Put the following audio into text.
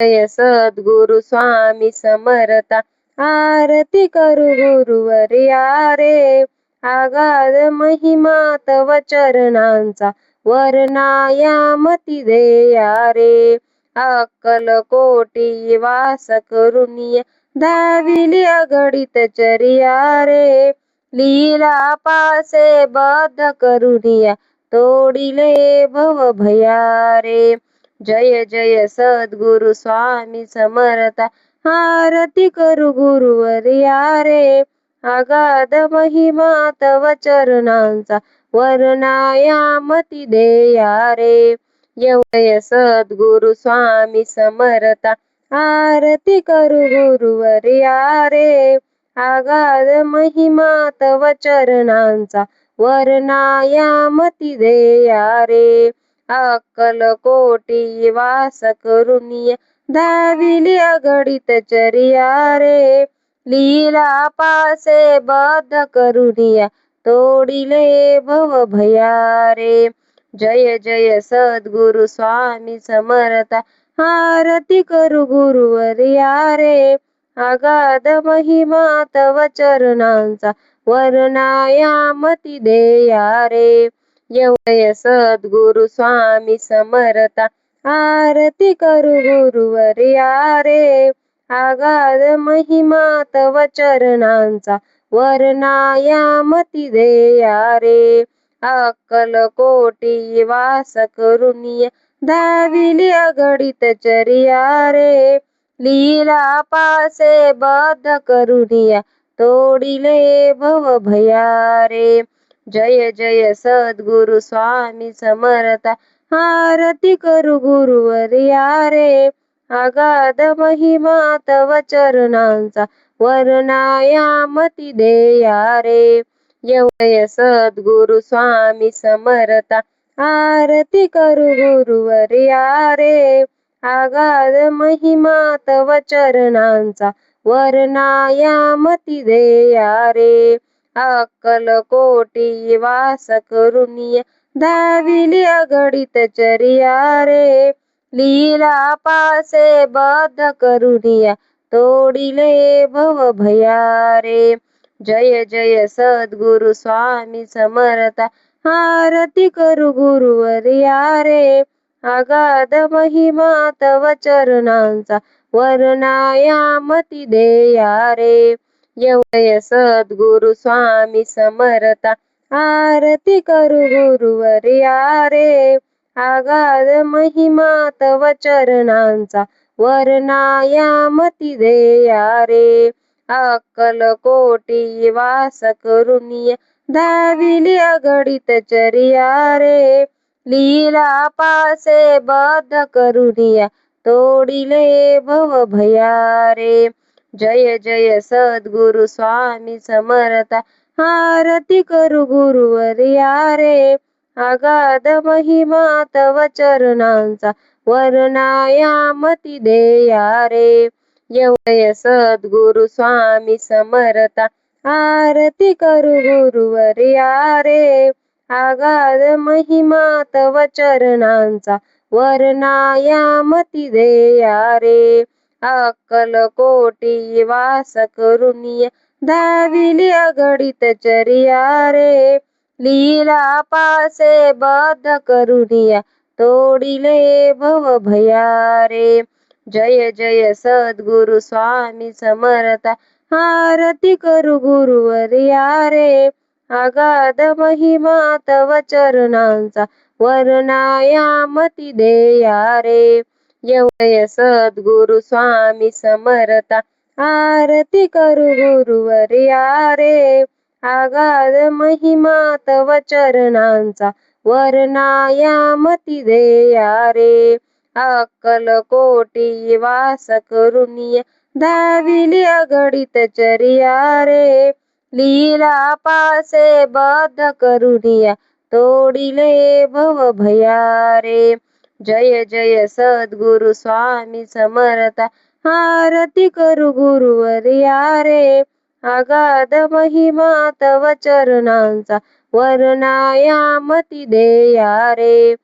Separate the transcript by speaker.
Speaker 1: जय सद्गुरु स्वामी समर्था, आरती करू गुरुवर्या रे. आगाध महिमा तव चरणांचा, वर्णायामती देया रे. अक्कलकोटी वास करुनिया, धाविली अगणित चर्या रे. लीला पासे बद्ध करुनिया, तोडिले भव भया रे. जय जय सद्गुरु स्वामी समर्था, आरती करू गुरुवर्या रे. अगाध महिमा तव चरणांचा, वर्णायामती देया रे. जय सद्गुरु स्वामी समर्था, आरती करू गुरुवर्या रे. अगाध महिमा तव चरणांचा, वर्णायामती देया रे. अक्कलकोटी वास करुनिया, धाविली अगणित चर्या रे. लीला पासे बद्ध करुनिया, तोडिले भव भया रे. जय जय सद्गुरु स्वामी समर्था, आरती करू गुरुवर्या रे. अगाध महिमा तव चरणांचा, वर्णायामती देया रे. जय सद्गुरु स्वामी समर्था, आरती करू गुरुवर्या रे. अगाध महिमा तव चरणांचा, वर्णायामती देया रे. अक्कलकोटी वास करुनिया, धाविली अगणित चर्या रे. लीला पासे बद्ध करुनिया, तोडिले भव भया रे. जय जय सद्गुरु स्वामी समर्था, आरती करू गुरुवर्या रे. अगाध महिमा तव चरणांचा, वर्णायामती देया रे. जय सद्गुरु स्वामी समर्था, आरती करू गुरुवर्या रे. अगाध महिमा तव चरणांचा, वर्णायामती देया रे. अक्कलकोटी वास करुनिया, धाविली अगणित चर्या रे. लीला पासे बद्ध करुनिया, तोडिले भव भया रे. जय जय सद्गुरु स्वामी समर्था, आरती करू गुरुवर्या रे. अगाध महिमा तव चरणांचा, वर्णायामती देया रे. जय सद्गुरु स्वामी समर्था, आरती करू गुरुवर्या रे. अगाध महिमा तव चरणांचा, वर्णायामती देया रे. अक्कलकोटी वास करुनिया, धाविली अगणित चर्या रे. लीला पासे बद्ध करुनिया, तोडिले भव भया रे. जय जय सद्गुरु स्वामी समर्था, आरती करू गुरुवर्या रे. अगाध महिमा तव चरणांचा, वर्णायामती देया रे. जय सद्गुरु स्वामी समर्था, आरती करू गुरुवर्या रे. अगाध महिमा तव चरणांचा, वर्णायामती देया रे. अक्कलकोटी वास करुनिया, धाविली अगणित चर्या रे. लीला पासे बद्ध करुनिया, तोडिले भव भया रे. जय जय सद्गुरु स्वामी समर्था, आरती करू गुरुवर्या रे. अगाध महिमा तव चरणांचा, वर्णायामती देया रे. जय सद्गुरु स्वामी समर्था, आरती करू गुरुवर्या रे. अगाध महिमा तव चरणांचा, वर्णायामती देया रे. अक्कलकोटी वास करुनिया, धाविली अगणित चर्या रे. लीला पासे बद्ध करुनिया, तोडिले भव भया रे. जय जय सद्गुरु स्वामी समर्था, आरती करू गुरुवर्या रे. अगाध महिमा तव चरणांचा, वर्णायामती देया रे.